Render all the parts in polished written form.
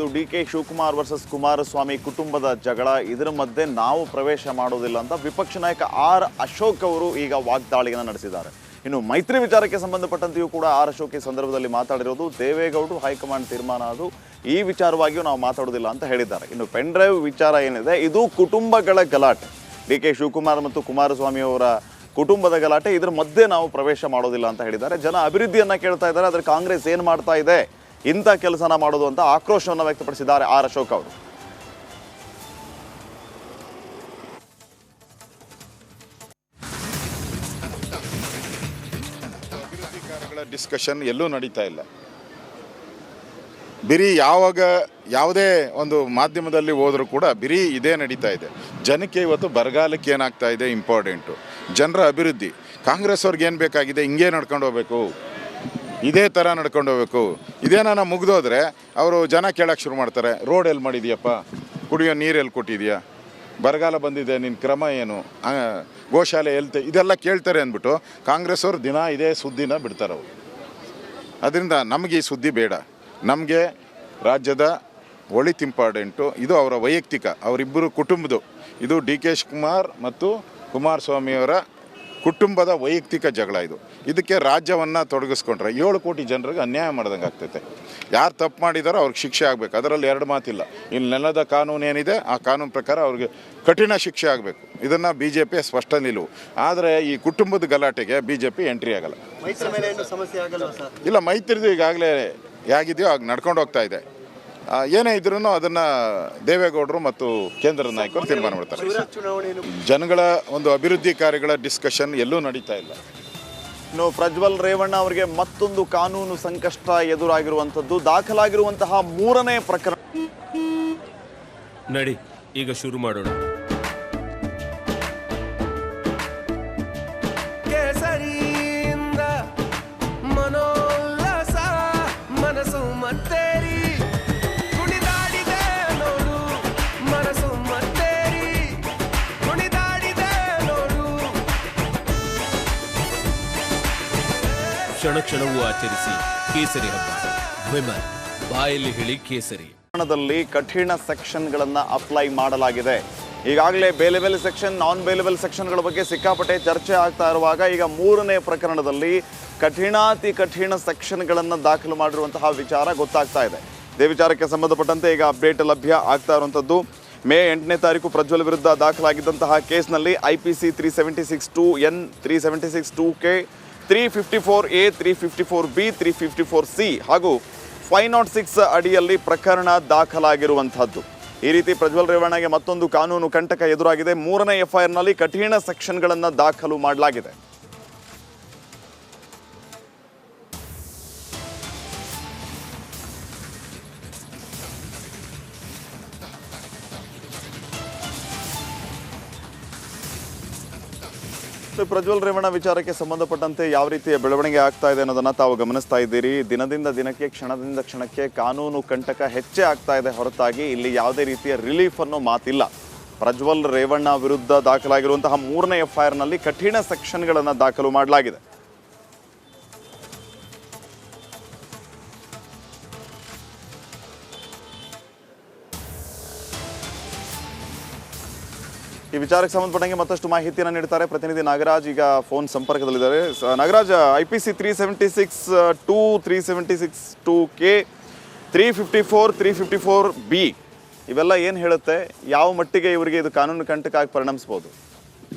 ಇದು ಡಿ.ಕೆ. ಶಿವಕುಮಾರ್ ವರ್ಸಸ್ ಕುಮಾರಸ್ವಾಮಿ ಕುಟುಂಬದ ಜಗಳ. ಇದರ ಮಧ್ಯೆ ನಾವು ಪ್ರವೇಶ ಮಾಡೋದಿಲ್ಲ ಅಂತ ವಿಪಕ್ಷ ನಾಯಕ ಆರ್ ಅಶೋಕ್ ಅವರು ಈಗ ವಾಗ್ದಾಳಿಯನ್ನು ನಡೆಸಿದ್ದಾರೆ. ಇನ್ನು ಮೈತ್ರಿ ವಿಚಾರಕ್ಕೆ ಸಂಬಂಧಪಟ್ಟಂತೆಯೂ ಕೂಡ ಆರ್ ಅಶೋಕ್ ಈ ಸಂದರ್ಭದಲ್ಲಿ ಮಾತಾಡಿರೋದು, ದೇವೇಗೌಡರು ಹೈಕಮಾಂಡ್ ತೀರ್ಮಾನ ಅದು, ಈ ವಿಚಾರವಾಗಿಯೂ ನಾವು ಮಾತಾಡೋದಿಲ್ಲ ಅಂತ ಹೇಳಿದ್ದಾರೆ. ಇನ್ನು ಪೆನ್ ಡ್ರೈವ್ ವಿಚಾರ ಏನಿದೆ, ಇದು ಕುಟುಂಬಗಳ ಗಲಾಟೆ. ಡಿ.ಕೆ. ಶಿವಕುಮಾರ್ ಮತ್ತು ಕುಮಾರಸ್ವಾಮಿ ಅವರ ಕುಟುಂಬದ ಗಲಾಟೆ, ಇದರ ಮಧ್ಯೆ ನಾವು ಪ್ರವೇಶ ಮಾಡೋದಿಲ್ಲ ಅಂತ ಹೇಳಿದ್ದಾರೆ. ಜನ ಅಭಿವೃದ್ಧಿಯನ್ನ ಕೇಳ್ತಾ ಇದ್ದಾರೆ, ಆದರೆ ಕಾಂಗ್ರೆಸ್ ಏನು ಮಾಡ್ತಾ ಇದೆ ಇಂಥ ಕೆಲಸನ ಮಾಡೋದು ಅಂತ ಆಕ್ರೋಶವನ್ನು ವ್ಯಕ್ತಪಡಿಸಿದ್ದಾರೆ ಆರ್ ಅಶೋಕ್ ಅವರು. ಅಭಿವೃದ್ಧಿ ಕಾರ್ಯಗಳ ಡಿಸ್ಕಷನ್ ಎಲ್ಲೂ ನಡೀತಾ ಇಲ್ಲ. ಬಿರಿ ಯಾವುದೇ ಒಂದು ಮಾಧ್ಯಮದಲ್ಲಿ ಹೋದರೂ ಕೂಡ ಬಿರಿ ಇದೇ ನಡೀತಾ ಇದೆ. ಜನಕ್ಕೆ ಇವತ್ತು ಬರಗಾಲಕ್ಕೆ ಏನಾಗ್ತಾ ಇದೆ ಇಂಪಾರ್ಟೆಂಟು, ಜನರ ಅಭಿವೃದ್ಧಿ. ಕಾಂಗ್ರೆಸ್ ಅವ್ರಿಗೆ ಏನು ಬೇಕಾಗಿದೆ, ಹಿಂಗೆ ನಡ್ಕೊಂಡು ಹೋಗ್ಬೇಕು, ಇದೇ ಥರ ನಡ್ಕೊಂಡು ಹೋಗ್ಬೇಕು. ಇದೇನ ಮುಗಿದೋದ್ರೆ ಅವರು ಜನ ಕೇಳೋಕ್ಕೆ ಶುರು ಮಾಡ್ತಾರೆ, ರೋಡ್ ಎಲ್ಲಿ ಮಾಡಿದೆಯಪ್ಪ, ಕುಡಿಯೋ ನೀರು ಎಲ್ಲಿ ಕೊಟ್ಟಿದೆಯಾ, ಬರಗಾಲ ಬಂದಿದೆ ನಿನ್ನ ಕ್ರಮ ಏನು, ಗೋಶಾಲೆ ಎಲ್ತೆ, ಇದೆಲ್ಲ ಕೇಳ್ತಾರೆ ಅಂದ್ಬಿಟ್ಟು ಕಾಂಗ್ರೆಸ್ ಅವರು ದಿನ ಇದೇ ಸುದ್ದಿನ ಬಿಡ್ತಾರೆ ಅವರು. ಅದರಿಂದ ನಮಗೆ ಈ ಸುದ್ದಿ ಬೇಡ. ನಮಗೆ ರಾಜ್ಯದ ಒಳಿತು ಇಂಪಾರ್ಟೆಂಟು. ಇದು ಅವರ ವೈಯಕ್ತಿಕ, ಅವರಿಬ್ಬರು ಕುಟುಂಬದ್ದು. ಇದು ಡಿ.ಕೆ. ಶಿವಕುಮಾರ್ ಮತ್ತು ಕುಮಾರಸ್ವಾಮಿಯವರ ಕುಟುಂಬದ ವೈಯಕ್ತಿಕ ಜಗಳ. ಇದಕ್ಕೆ ರಾಜ್ಯವನ್ನು ತೊಡಗಿಸ್ಕೊಂಡ್ರೆ 7 ಕೋಟಿ ಜನರಿಗೆ ಅನ್ಯಾಯ ಮಾಡ್ದಂಗೆ ಆಗ್ತೈತೆ. ಯಾರು ತಪ್ಪು ಮಾಡಿದಾರೋ ಅವ್ರಿಗೆ ಶಿಕ್ಷೆ ಆಗಬೇಕು, ಅದರಲ್ಲಿ ಎರಡು ಮಾತಿಲ್ಲ. ಇಲ್ಲಿ ನೆಲದ ಕಾನೂನು ಏನಿದೆ ಆ ಕಾನೂನು ಪ್ರಕಾರ ಅವ್ರಿಗೆ ಕಠಿಣ ಶಿಕ್ಷೆ ಆಗಬೇಕು. ಇದನ್ನು BJP ಸ್ಪಷ್ಟ ನಿಲುವು. ಆದರೆ ಈ ಕುಟುಂಬದ ಗಲಾಟೆಗೆ BJP ಎಂಟ್ರಿ ಆಗಲ್ಲ. ಇಲ್ಲ, ಮೈತ್ರಿದು ಈಗಾಗಲೇ ಹೇಗಿದೆಯೋ ಆಗ ನಡ್ಕೊಂಡು ಹೋಗ್ತಾ ಇದೆ. ಏನೇ ಇದ್ರೂ ಅದನ್ನು ದೇವೇಗೌಡರು ಮತ್ತು ಕೇಂದ್ರದ ನಾಯಕರು ತೀರ್ಮಾನ ಮಾಡ್ತಾರೆ. ಜನಗಳ ಒಂದು ಅಭಿವೃದ್ಧಿ ಕಾರ್ಯಗಳ ಡಿಸ್ಕಷನ್ ಎಲ್ಲೂ ನಡೀತಾ ಇಲ್ಲ. ಇನ್ನು ಪ್ರಜ್ವಲ್ ರೇವಣ್ಣ ಅವರಿಗೆ ಮತ್ತೊಂದು ಕಾನೂನು ಸಂಕಷ್ಟ ಎದುರಾಗಿರುವಂಥದ್ದು, ದಾಖಲಾಗಿರುವಂತಹ 3ನೇ ಪ್ರಕರಣ. ನಡಿ ಈಗ ಶುರು ಮಾಡೋಣ. ಕ್ಷಣ ಕ್ಷಣವೂ ಆಚರಿಸಿ ಕೇಸರಿ ಹಬ್ಬ. ವಿಮಲ್ ಬಾಯಲ್ಲಿ ಹೇಳಿ ಕೇಸರಿ. ಕಠಿಣ ಸೆಕ್ಷನ್ಗಳನ್ನು ಅಪ್ಲೈ ಮಾಡಲಾಗಿದೆ. ಈಗಾಗಲೇ ಬೇಲೆಬೆಲ್ ಸೆಕ್ಷನ್, ನಾನ್ ಬೇಲೆಬೆಲ್ ಸೆಕ್ಷನ್ಗಳ ಬಗ್ಗೆ ಸಿಕ್ಕಾಪಟ್ಟೆ ಚರ್ಚೆ ಆಗ್ತಾ ಇರುವಾಗ ಈಗ 3ನೇ ಪ್ರಕರಣದಲ್ಲಿ ಕಠಿಣಾತಿ ಕಠಿಣ ಸೆಕ್ಷನ್ಗಳನ್ನು ದಾಖಲು ಮಾಡಿರುವಂತಹ ವಿಚಾರ ಗೊತ್ತಾಗ್ತಾ ಇದೆ. ಇದೇ ವಿಚಾರಕ್ಕೆ ಸಂಬಂಧಪಟ್ಟಂತೆ ಈಗ ಅಪ್ಡೇಟ್ ಲಭ್ಯ ಆಗ್ತಾ ಇರುವಂಥದ್ದು. ಮೇ 8ನೇ ತಾರೀಕು ಪ್ರಜ್ವಲ್ ವಿರುದ್ಧ ದಾಖಲಾಗಿದ್ದಂತಹ ಕೇಸ್ನಲ್ಲಿ IPC 376(2)N, 376(2)K, 354A, 354B, 354C ಹಾಗೂ 506 ಅಡಿಯಲ್ಲಿ ಪ್ರಕರಣ ದಾಖಲಾಗಿರುವಂಥದ್ದು. ಈ ರೀತಿ ಪ್ರಜ್ವಲ್ ರೇವಣ್ಣಗೆ ಮತ್ತೊಂದು ಕಾನೂನು ಕಂಟಕ ಎದುರಾಗಿದೆ. 3ನೇ FIRನಲ್ಲಿ ಕಠಿಣ ಸೆಕ್ಷನ್ಗಳನ್ನು ದಾಖಲು ಮಾಡಲಾಗಿದೆ. ಪ್ರಜ್ವಲ್ ರೇವಣ್ಣ ವಿಚಾರಕ್ಕೆ ಸಂಬಂಧಪಟ್ಟಂತೆ ಯಾವ ರೀತಿಯ ಬೆಳವಣಿಗೆ ಆಗ್ತಾ ಇದೆ ಅನ್ನೋದನ್ನು ತಾವು ಗಮನಿಸ್ತಾ ಇದ್ದೀರಿ. ದಿನದಿಂದ ದಿನಕ್ಕೆ, ಕ್ಷಣದಿಂದ ಕ್ಷಣಕ್ಕೆ ಕಾನೂನು ಕಂಟಕ ಹೆಚ್ಚೇ ಆಗ್ತಾ ಇದೆ ಹೊರತಾಗಿ ಇಲ್ಲಿ ಯಾವುದೇ ರೀತಿಯ ರಿಲೀಫ್ ಅನ್ನೋ ಮಾತಿಲ್ಲ. ಪ್ರಜ್ವಲ್ ರೇವಣ್ಣ ವಿರುದ್ಧ ದಾಖಲಾಗಿರುವಂತಹ 3ನೇ FIRನಲ್ಲಿ ಕಠಿಣ ಸೆಕ್ಷನ್ಗಳನ್ನು ದಾಖಲು ಮಾಡಲಾಗಿದೆ. ಈ ವಿಚಾರಕ್ಕೆ ಸಂಬಂಧಪಟ್ಟಂಗೆ ಮತ್ತಷ್ಟು ಮಾಹಿತಿಯನ್ನು ನೀಡ್ತಾರೆ ಪ್ರತಿನಿಧಿ ನಾಗರಾಜ್. ಈಗ ಫೋನ್ ಸಂಪರ್ಕದಲ್ಲಿದ್ದಾರೆ. ನಾಗರಾಜ್, IPC 376(2), 376(2)K, 354, 354B ಇವೆಲ್ಲ ಏನು ಹೇಳುತ್ತೆ? ಯಾವ ಮಟ್ಟಿಗೆ ಇವರಿಗೆ ಇದು ಕಾನೂನು ಕಂಟಕ ಪರಿಣಮಿಸಬಹುದು?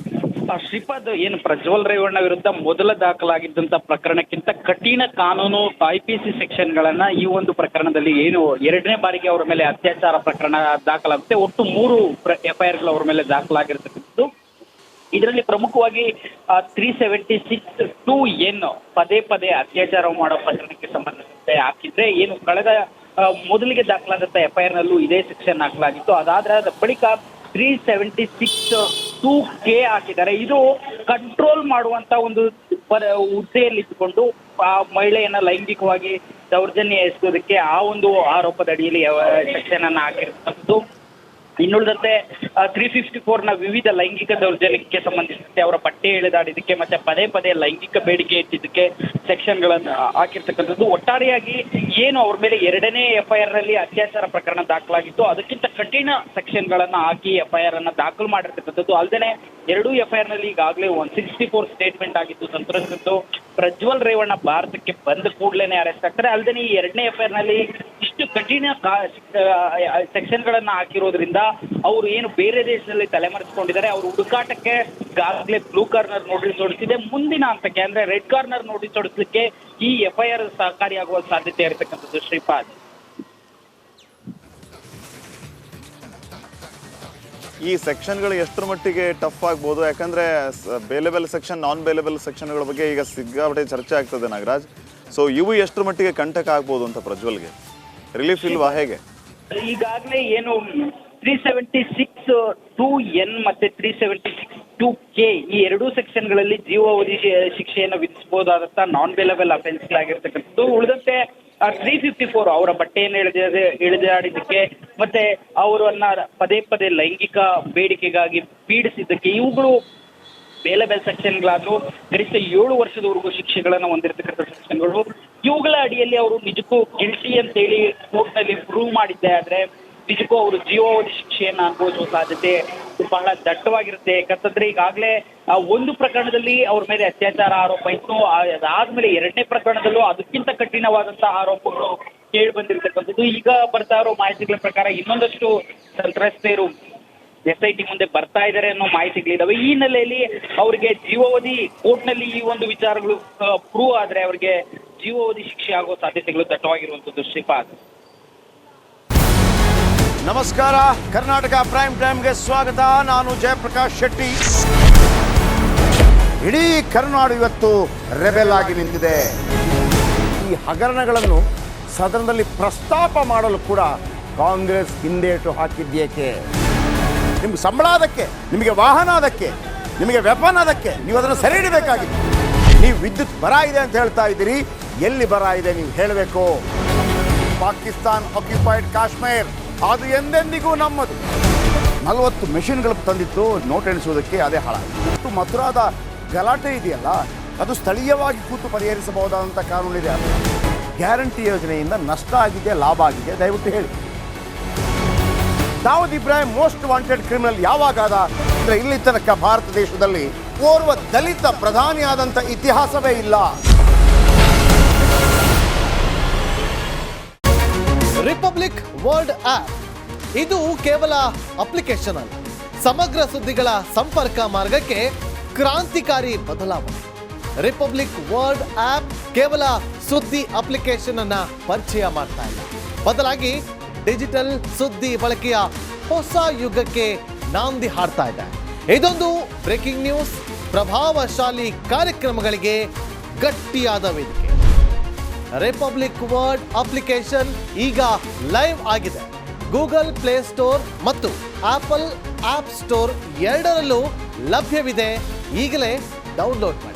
ಶ್ರೀಪಾದ್, ಏನು ಪ್ರಜ್ವಲ್ ರೇವಣ್ಣ ವಿರುದ್ಧ ಮೊದಲ ದಾಖಲಾಗಿದ್ದಂತ ಪ್ರಕರಣಕ್ಕಿಂತ ಕಠಿಣ ಕಾನೂನು IPC ಸೆಕ್ಷನ್ಗಳನ್ನ ಈ ಒಂದು ಪ್ರಕರಣದಲ್ಲಿ ಏನು 2ನೇ ಬಾರಿಗೆ ಅವರ ಮೇಲೆ ಅತ್ಯಾಚಾರ ಪ್ರಕರಣ ದಾಖಲಾಗುತ್ತೆ. ಒಟ್ಟು 3 FIRಗಳು ಅವರ ಮೇಲೆ ದಾಖಲಾಗಿರ್ತಕ್ಕಂಥದ್ದು. ಇದರಲ್ಲಿ ಪ್ರಮುಖವಾಗಿ 376(2)N ಪದೇ ಪದೇ ಅತ್ಯಾಚಾರ ಮಾಡೋ ಪ್ರಕರಣಕ್ಕೆ ಸಂಬಂಧಿಸಿದಂತೆ ಹಾಕಿದ್ರೆ, ಏನು ಕಳೆದ ಮೊದಲಿಗೆ ದಾಖಲಾದಂತ FIRನಲ್ಲೂ ಇದೇ ಸೆಕ್ಷನ್ ದಾಖಲಾಗಿತ್ತು. ಅದಾದ ಬಳಿಕ 376(2)K ಹಾಕಿದ್ದಾರೆ. ಇದು ಕಂಟ್ರೋಲ್ ಮಾಡುವಂತ ಒಂದು ಹುದ್ದೆಯಲ್ಲಿ ಇದ್ದುಕೊಂಡು ಆ ಮಹಿಳೆಯನ್ನ ಲೈಂಗಿಕವಾಗಿ ದೌರ್ಜನ್ಯ ಎಸಗೋದಕ್ಕೆ ಆ ಒಂದು ಆರೋಪದ ಅಡಿಯಲ್ಲಿ ಸೆಕ್ಷನ್ ಅನ್ನ ಹಾಕಿರ್ತಕ್ಕಂಥದ್ದು. ಇನ್ನುಳಿದಂತೆ 354ನ ವಿವಿಧ ಲೈಂಗಿಕ ದೌರ್ಜನ್ಯಕ್ಕೆ ಸಂಬಂಧಿಸಿದಂತೆ ಅವರ ಬಟ್ಟೆ ಎಳೆದಾಡಿದ್ದಕ್ಕೆ ಮತ್ತೆ ಪದೇ ಪದೇ ಲೈಂಗಿಕ ಬೇಡಿಕೆ ಇಟ್ಟಿದ್ದಕ್ಕೆ ಸೆಕ್ಷನ್ಗಳನ್ನು ಹಾಕಿರ್ತಕ್ಕಂಥದ್ದು. ಒಟ್ಟಾರೆಯಾಗಿ ಏನು ಅವ್ರ ಮೇಲೆ 2ನೇ FIR ನಲ್ಲಿ ಅತ್ಯಾಚಾರ ಪ್ರಕರಣ ದಾಖಲಾಗಿತ್ತು, ಅದಕ್ಕಿಂತ ಕಠಿಣ ಸೆಕ್ಷನ್ಗಳನ್ನು ಹಾಕಿ FIR ಅನ್ನ ದಾಖಲು ಮಾಡಿರ್ತಕ್ಕಂಥದ್ದು. ಅಲ್ಲದೆ 2 FIR ನಲ್ಲಿ ಈಗಾಗಲೇ 164 ಸ್ಟೇಟ್ಮೆಂಟ್ ಆಗಿತ್ತು ಸಂತ್ರಸ್ತದ್ದು. ಪ್ರಜ್ವಲ್ ರೇವಣ್ಣ ಭಾರತಕ್ಕೆ ಬಂದ ಕೂಡಲೇ ಅರೆಸ್ಟ್ ಆಗ್ತಾರೆ. ಅಲ್ಲದೆ ಈ 2ನೇ FIR ನಲ್ಲಿ ಇಷ್ಟು ಕಠಿಣ ಸೆಕ್ಷನ್ಗಳನ್ನ ಹಾಕಿರೋದ್ರಿಂದ ಅವರು ಏನು ಬೇರೆ ದೇಶದಲ್ಲಿ ತಲೆಮರೆಸಿಕೊಂಡಿದ್ದಾರೆ, ಅವರು ಹುಡುಕಾಟಕ್ಕೆ ಈಗಾಗಲೇ ಬ್ಲೂ ಕಾರ್ನರ್ ನೋಟಿಸ್ ಹೊಡಿಸಿದೆ. ಮುಂದಿನ ಹಂತಕ್ಕೆ ಅಂದ್ರೆ ರೆಡ್ ಕಾರ್ನರ್ ನೋಟಿಸ್ ಹೊಡಿಸಲಿಕ್ಕೆ ಈ FIR ಸಹಕಾರಿಯಾಗುವ ಸಾಧ್ಯತೆ ಇರತಕ್ಕಂಥದ್ದು. ಶ್ರೀಪಾದ್, ಈ ಸೆಕ್ಷನ್ಗಳು ಎಷ್ಟರ ಮಟ್ಟಿಗೆ ಟಫ್ ಆಗ್ಬೋದು? ಯಾಕಂದ್ರೆ ಬೇಲೆಬಲ್ ಸೆಕ್ಷನ್, ನಾನ್ ಬೇಲೆಬಲ್ ಸೆಕ್ಷನ್ಗಳ ಬಗ್ಗೆ ಈಗ ಸಿಕ್ಕಾಪಟ್ಟೆ ಚರ್ಚೆ ಆಗ್ತದೆ ನಾಗರಾಜ್. ಸೊ ಇವು ಎಷ್ಟರ ಮಟ್ಟಿಗೆ ಕಂಟಕ ಆಗ್ಬೋದು ಅಂತ ಪ್ರಜ್ವಲ್ಗೆ? ರಿಲೀಫ್ ಇಲ್ವಾ ಹೇಗೆ? ಈಗಾಗಲೇ ಏನು 376(2)N ಮತ್ತೆ 376(2)K ಈ 2 ಸೆಕ್ಷನ್ಗಳಲ್ಲಿ ಜೀವಾವಧಿ ಶಿಕ್ಷೆಯನ್ನು ವಿಧಿಸಬಹುದಾದಂತ ನಾನ್ ಬೇಲೆಬಲ್ ಅಫೆನ್ಸ್ಗಳಾಗಿರ್ತಕ್ಕಂಥದ್ದು. ಉಳಿದಂತೆ 354 ಅವರ ಬಟ್ಟೆಯನ್ನು ಎಳೆದಾಡಿದ್ದಕ್ಕೆ ಮತ್ತೆ ಅವರನ್ನ ಪದೇ ಪದೇ ಲೈಂಗಿಕ ಬೇಡಿಕೆಗಾಗಿ ಪೀಡಿಸಿದ್ದಕ್ಕೆ ಇವುಗಳು ಬೇಲೆಬಲ್ ಸೆಕ್ಷನ್ಗಳಾದ್ರೂ ಗರಿಷ್ಠ 7 ವರ್ಷದವರೆಗೂ ಶಿಕ್ಷೆಗಳನ್ನು ಹೊಂದಿರತಕ್ಕಂಥ ಸೆಕ್ಷನ್ಗಳು. ಇವುಗಳ ಅಡಿಯಲ್ಲಿ ಅವರು ನಿಜಕ್ಕೂ ಗಿಲ್ಟಿ ಅಂತೇಳಿ ಕೋರ್ಟ್ನಲ್ಲಿ ಪ್ರೂವ್ ಮಾಡಿದ್ದೆ ಆದ್ರೆ ನಿಜಕ್ಕೂ ಅವರು ಜೀವಾವಧಿ ಶಿಕ್ಷೆಯನ್ನು ಅನುಭವಿಸುವ ಸಾಧ್ಯತೆ ಬಹಳ ದಟ್ಟವಾಗಿರುತ್ತೆ. ಯಾಕಂತಂದ್ರೆ ಈಗಾಗಲೇ ಒಂದು ಪ್ರಕರಣದಲ್ಲಿ ಅವ್ರ ಮೇಲೆ ಅತ್ಯಾಚಾರ ಆರೋಪ ಇತ್ತು, ಅದಾದ್ಮೇಲೆ 2ನೇ ಪ್ರಕರಣದಲ್ಲೂ ಅದಕ್ಕಿಂತ ಕಠಿಣವಾದಂತಹ ಆರೋಪಗಳು ಕೇಳಿ ಬಂದಿರತಕ್ಕಂಥದ್ದು. ಈಗ ಬರ್ತಾ ಇರೋ ಮಾಹಿತಿಗಳ ಪ್ರಕಾರ ಇನ್ನೊಂದಷ್ಟು ಸಂತ್ರಸ್ತೆಯರು SIT ಮುಂದೆ ಬರ್ತಾ ಇದ್ದಾರೆ ಅನ್ನೋ ಮಾಹಿತಿಗಳಿದಾವೆ. ಈ ಹಿನ್ನೆಲೆಯಲ್ಲಿ ಅವರಿಗೆ ಜೀವಾವಧಿ ಕೋರ್ಟ್ನಲ್ಲಿ ಈ ಒಂದು ವಿಚಾರಗಳು ಪ್ರೂವ್ ಆದ್ರೆ ಅವರಿಗೆ ಜೀವಾವಧಿ ಶಿಕ್ಷೆ ಆಗೋ ಸಾಧ್ಯತೆಗಳು ದಟ್ಟವಾಗಿರುವಂತದ್ದು. ಶ್ರೀಪಾದ್, ನಮಸ್ಕಾರ, ಕರ್ನಾಟಕ ಪ್ರೈಮ್ ಟೈಮ್ಗೆ ಸ್ವಾಗತ. ನಾನು ಜಯಪ್ರಕಾಶ್ ಶೆಟ್ಟಿ. ಇಡೀ ಕರುನಾಡು ಇವತ್ತು ರೆಬೆಲ್ ಆಗಿ ನಿಂತಿದೆ. ಈ ಹಗರಣಗಳನ್ನು ಸದನದಲ್ಲಿ ಪ್ರಸ್ತಾಪ ಮಾಡಲು ಕೂಡ ಕಾಂಗ್ರೆಸ್ ಹಿಂದೇಟು ಹಾಕಿದ್ದೇಕೆ? ನಿಮ್ಗೆ ಸಂಬಳ ಅದಕ್ಕೆ, ನಿಮಗೆ ವಾಹನ ಅದಕ್ಕೆ, ನಿಮಗೆ ವೆಪನ್ ಅದಕ್ಕೆ, ನೀವು ಅದನ್ನು ಸೆರೆ ಹಿಡಿಬೇಕಾಗಿತ್ತು. ನೀವು ವಿದ್ಯುತ್ ಬರ ಇದೆ ಅಂತ ಹೇಳ್ತಾ ಇದ್ದೀರಿ, ಎಲ್ಲಿ ಬರ ಇದೆ ನೀವು ಹೇಳಬೇಕು. ಪಾಕಿಸ್ತಾನ್ ಆಕ್ಯುಪೈಡ್ ಕಾಶ್ಮೀರ್ ಅದು ಎಂದೆಂದಿಗೂ ನಮ್ಮದು. 40 ಮೆಷಿನ್ಗಳು ತಂದಿತ್ತು ನೋಟ್ ಎಣಿಸುವುದಕ್ಕೆ, ಅದೇ ಹಾಳಾಯಿತು. ಮಥುರಾದ ಗಲಾಟೆ ಇದೆಯಲ್ಲ, ಅದು ಸ್ಥಳೀಯವಾಗಿ ಕೂತು ಪರಿಹರಿಸಬಹುದಾದಂಥ ಕಾನೂನಿದೆ. ಅದು ಗ್ಯಾರಂಟಿ ಯೋಜನೆಯಿಂದ ನಷ್ಟ ಆಗಿದೆ, ಲಾಭ ಆಗಿದೆ, ದಯವಿಟ್ಟು ಹೇಳಿ. Dawood Ibrahim most wanted criminal ಯಾವಾಗಾದ ಅಂದರೆ ಇಲ್ಲಿ ತನಕ ಭಾರತ ದೇಶದಲ್ಲಿ ಓರ್ವ ದಲಿತ ಪ್ರಧಾನಿಯಾದಂಥ ಇತಿಹಾಸವೇ ಇಲ್ಲ. ರಿಪಬ್ಲಿಕ್ ವರ್ಲ್ಡ್ ಆಪ್ ಇದು ಕೇವಲ ಅಪ್ಲಿಕೇಶನ್ ಅಲ್ಲ, ಸಮಗ್ರ ಸುದ್ದಿಗಳ ಸಂಪರ್ಕ ಮಾರ್ಗಕ್ಕೆ ಕ್ರಾಂತಿಕಾರಿ ಬದಲಾವಣೆ. ರಿಪಬ್ಲಿಕ್ ವರ್ಲ್ಡ್ ಆಪ್ ಕೇವಲ ಸುದ್ದಿ ಅಪ್ಲಿಕೇಶನ್ ಅನ್ನ ಪರಿಚಯ ಮಾಡ್ತಾ ಇಲ್ಲ, ಬದಲಾಗಿ ಡಿಜಿಟಲ್ ಸುದ್ದಿ ಬಳಕೆಯ ಹೊಸ ಯುಗಕ್ಕೆ ನಾಂದಿ ಹಾಡ್ತಾ ಇದೆ. ಇದೊಂದು ಬ್ರೇಕಿಂಗ್ ನ್ಯೂಸ್, ಪ್ರಭಾವಶಾಲಿ ಕಾರ್ಯಕ್ರಮಗಳಿಗೆ ಗಟ್ಟಿಯಾದ ವೇದಿಕೆ. ರಿಪಬ್ಲಿಕ್ ವರ್ಲ್ಡ್ ಅಪ್ಲಿಕೇಶನ್ ಈಗ ಲೈವ್ ಆಗಿದೆ. ಗೂಗಲ್ ಪ್ಲೇ ಸ್ಟೋರ್ ಮತ್ತು ಆಪಲ್ ಆಪ್ ಸ್ಟೋರ್ ಎರಡರಲ್ಲೂ ಲಭ್ಯವಿದೆ. ಈಗಲೇ ಡೌನ್ಲೋಡ್ ಮಾಡಿ.